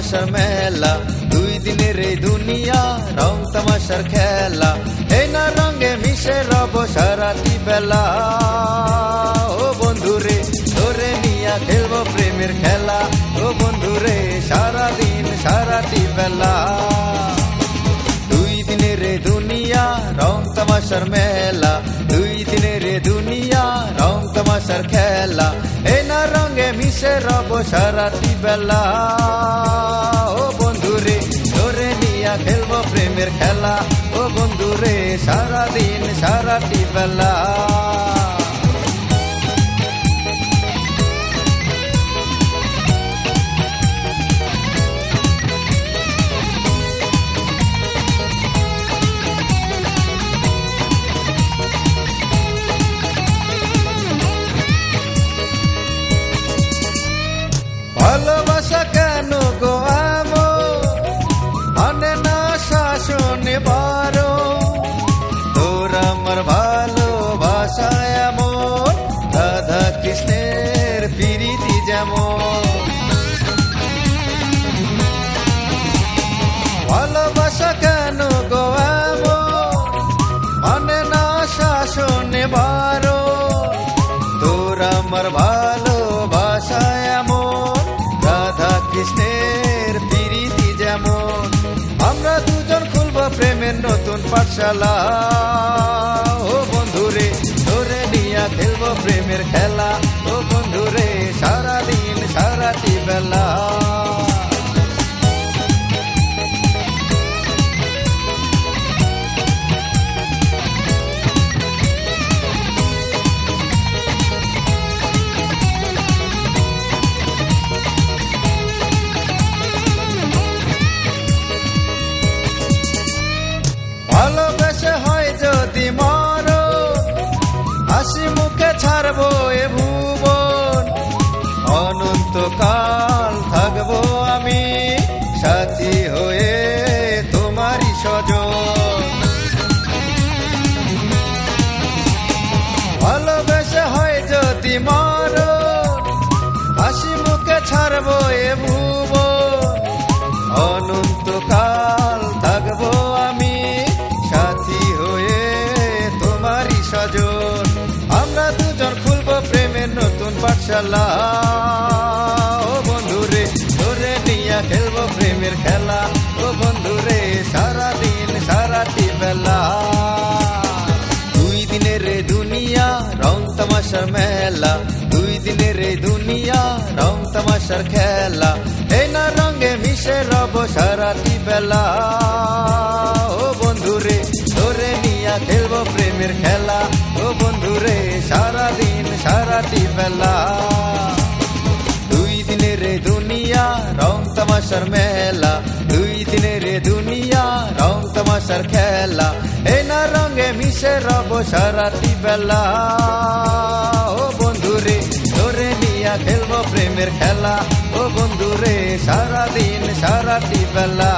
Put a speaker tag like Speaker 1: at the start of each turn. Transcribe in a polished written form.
Speaker 1: তামাশার মেলা, 2 দিনের এই দুনিয়া রং তামাশার খেলা। এই না রঙে মিশে রব সারাটি বেলা। ও বন্ধুরে তোরে নিয়া খেলবো প্রেমের খেলা। ও বন্ধুরে সারাদিন সারাটি বেলা। 2 দিনের এই দুনিয়া রং তামাশার মেলা, 2 দিনের এই দুনিয়া রং তামাশার খেলা। এই না রঙে মিশে রব সারাটি বেলা। ও বন্ধুরে তোরে নিয়া খেলবো প্রেমের খেলা। ও বন্ধুরে সারাদিন সারাটি বেলা। ভালোবাসা কেন গো এমন, মানে না শাসনে বারো। তোর আমার ভালোবাসা এমন, রাধা কৃষ্ণের প্রীতি যেমন। ভালোবাসা কেন গো এমন, মানে না শাসনে বারো। তোর আমার ভালোবাসা এমন, রাধা কৃষ্ণের প্রীতি যেমন। আমরা দুজন খুলব প্রেমের নতুন পাঠশালা। ও বন্ধুরে তোরে নিয়া খেলবো প্রেমের খেলা। ও বন্ধুরে সারাদিন সারাটি বেলা। ভালোবেসে হয় যদি মরণ, হাসি মুখে ছাড়বো এ ভুবন। অনন্তকাল থাকবো আমি সাথী হয়ে তোমারই স্বজন। ভালোবেসে হয় যদি মরণ, হাসি মুখে ছাড়বো এ ভুবন। অনন্তকাল থাকবো আমি সাথী হয়ে তোমারই স্বজন। আমরা দুজন খুলবো প্রেমের নতুন পাঠশালা। ও বন্ধুরে তোরে নিয়া খেলবো প্রেমের খেলা। ও বন্ধুরে সারাদিন সারাটি বেলা। 2 দিনের এই দুনিয়া রং তামাশার মেলা, 2 দিনের এই দুনিয়া রং তামাশার খেলা। এই না রঙে মিশে রব সারাটি বেলা। ও বন্ধুরে তোরে নিয়া খেলবো প্রেমের খেলা। ও বন্ধুরে সারাদিন সারাটি বেলা। 2 দিনের এই দুনিয়া রং তামাশার মেলা, 2 দিনের এই দুনিয়া রং তামাশার খেলা। এই না রঙে মিশে রব সারাটি বেলা। ও বন্ধুরে তোরে নিয়া খেলবো প্রেমের খেলা। ও বন্ধুরে সারাদিন সারাটি বেলা।